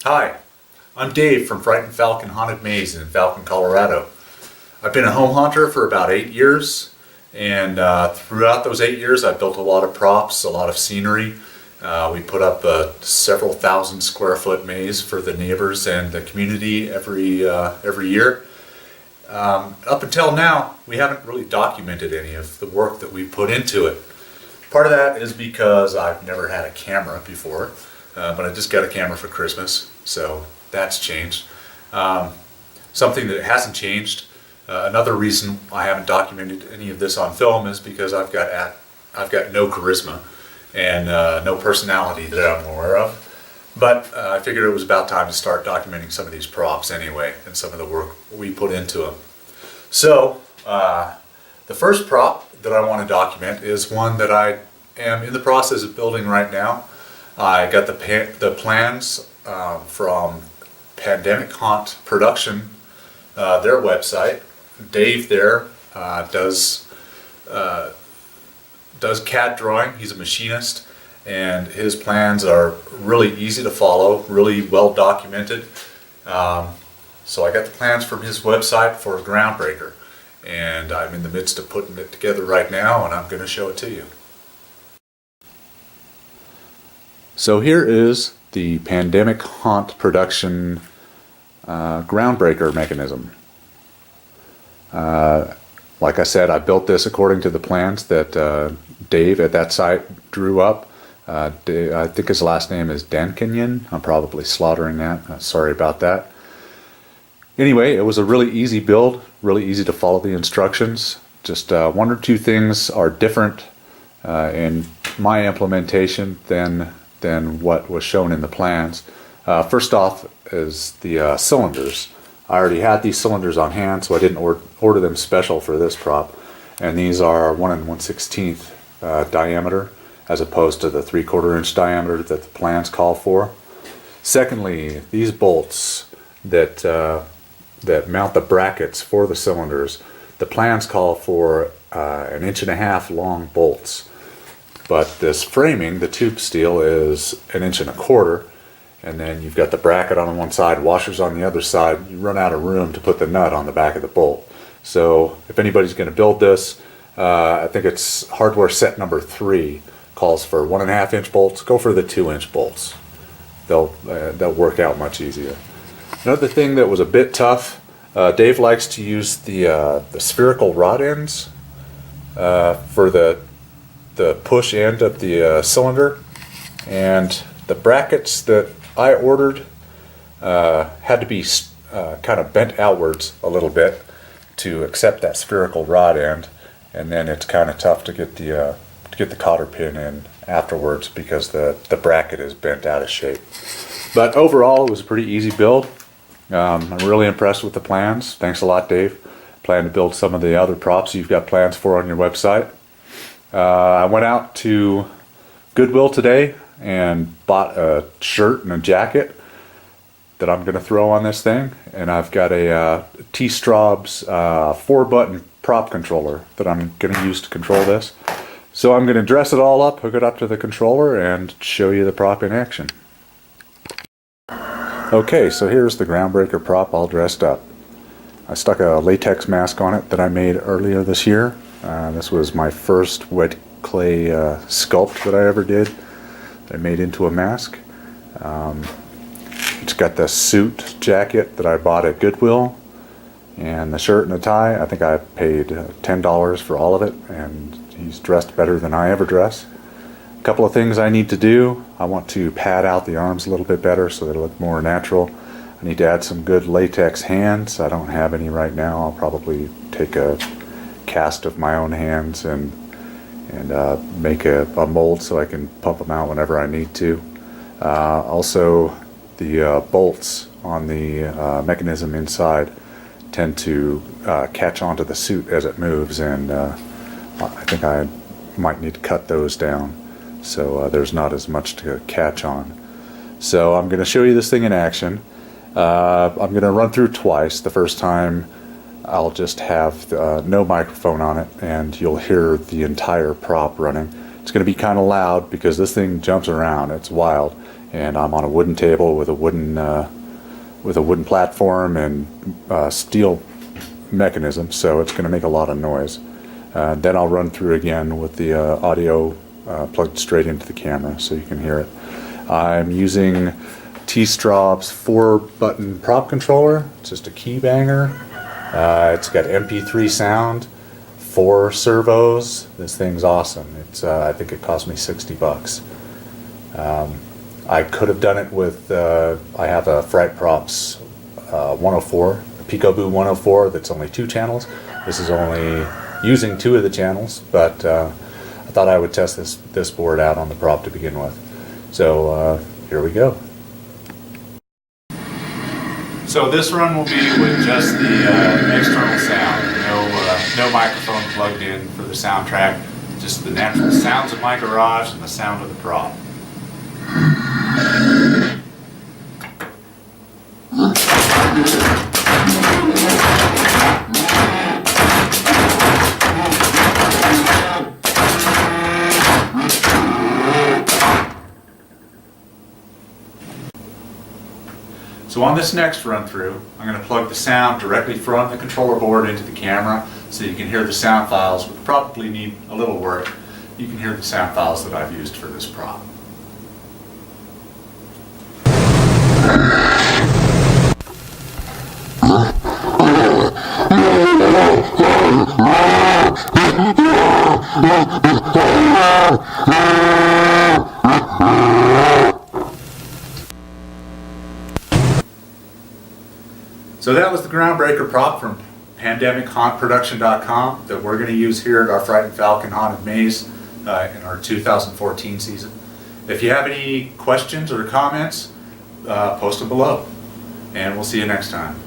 Hi, I'm Dave from Fright and Falcon Haunted Maze in Falcon, Colorado. I've been a home haunter for about 8 years, and throughout those 8 years I've built a lot of props, a lot of scenery. We put up a several thousand square foot maze for the neighbors and the community every year. Up until now, we haven't really documented any of the work that we put into it. Part of that is because I've never had a camera before, but I just got a camera for Christmas, so that's changed. Something that hasn't changed, another reason I haven't documented any of this on film is because I've got no charisma and no personality that I'm aware of. But I figured it was about time to start documenting some of these props anyway, and some of the work we put into them. So, the first prop that I want to document is one that I am in the process of building right now. I got the plans from Pandemic Haunt Production, their website. Dave there does CAD drawing. He's a machinist, and his plans are really easy to follow, really well documented. So I got the plans from his website for Groundbreaker, and I'm in the midst of putting it together right now, and I'm going to show it to you. So here is the Pandemic Haunt Production Groundbreaker mechanism. Like I said, I built this according to the plans that Dave at that site drew up. Dave, I think his last name is Dankenyan. I'm probably slaughtering that. Sorry about that. Anyway, it was a really easy build, really easy to follow the instructions. Just one or two things are different in my implementation than what was shown in the plans. First off is the cylinders. I already had these cylinders on hand, so I didn't order them special for this prop. And these are 1 1/16 diameter, as opposed to the 3/4 inch diameter that the plans call for. Secondly, these bolts that mount the brackets for the cylinders, the plans call for 1.5 inch long bolts. But this framing, the tube steel, is 1.25 inches, and then you've got the bracket on one side, washers on the other side. You run out of room to put the nut on the back of the bolt. So if anybody's going to build this, I think it's hardware set number 3 calls for 1.5 inch bolts. Go for the 2-inch bolts. They'll work out much easier. Another thing that was a bit tough, Dave likes to use the spherical rod ends for the push end of the cylinder, and the brackets that I ordered had to be kind of bent outwards a little bit to accept that spherical rod end, and then it's kind of tough to get the cotter pin in afterwards because the bracket is bent out of shape. But overall, it was a pretty easy build. I'm really impressed with the plans. Thanks a lot, Dave. Plan to build some of the other props you've got plans for on your website. I went out to Goodwill today and bought a shirt and a jacket that I'm going to throw on this thing, and I've got a T-Straub's 4-button prop controller that I'm going to use to control this. So I'm going to dress it all up, hook it up to the controller, and show you the prop in action. Okay, so here's the Groundbreaker prop all dressed up. I stuck a latex mask on it that I made earlier this year. This was my first wet clay sculpt that I ever did. I made into a mask. It's got the suit jacket that I bought at Goodwill, and the shirt and the tie. I think I paid $10 for all of it, and he's dressed better than I ever dress. A couple of things I need to do. I want to pad out the arms a little bit better so they look more natural. I need to add some good latex hands. I don't have any right now. I'll probably take a cast of my own hands and make a mold so I can pump them out whenever I need to. Also, the bolts on the mechanism inside tend to catch onto the suit as it moves, and I think I might need to cut those down so there's not as much to catch on. So I'm going to show you this thing in action. I'm going to run through twice. The first time I'll just have no microphone on it, and you'll hear the entire prop running. It's going to be kind of loud because this thing jumps around. It's wild, and I'm on a wooden table with a wooden platform and steel mechanism, so it's going to make a lot of noise. Then I'll run through again with the audio plugged straight into the camera so you can hear it. I'm using T-Strop's 4-button prop controller. It's just a key banger. It's got MP3 sound, 4 servos. This thing's awesome. It's I think it cost me $60. I could have done it with I have a Fright Props 104, a Peekaboo 104 that's only 2 channels. This is only using 2 of the channels, but I thought I would test this board out on the prop to begin with. So here we go. So this run will be with just the external sound. No microphone plugged in for the soundtrack. Just the natural sounds of my garage and the sound of the prop. So on this next run through, I'm going to plug the sound directly from the controller board into the camera so you can hear the sound files, which probably need a little work. You can hear the sound files that I've used for this prop. So that was the Groundbreaker prop from PandemicHauntProduction.com that we're going to use here at our Fright and Falcon Haunted Maze in our 2014 season. If you have any questions or comments, post them below, and we'll see you next time.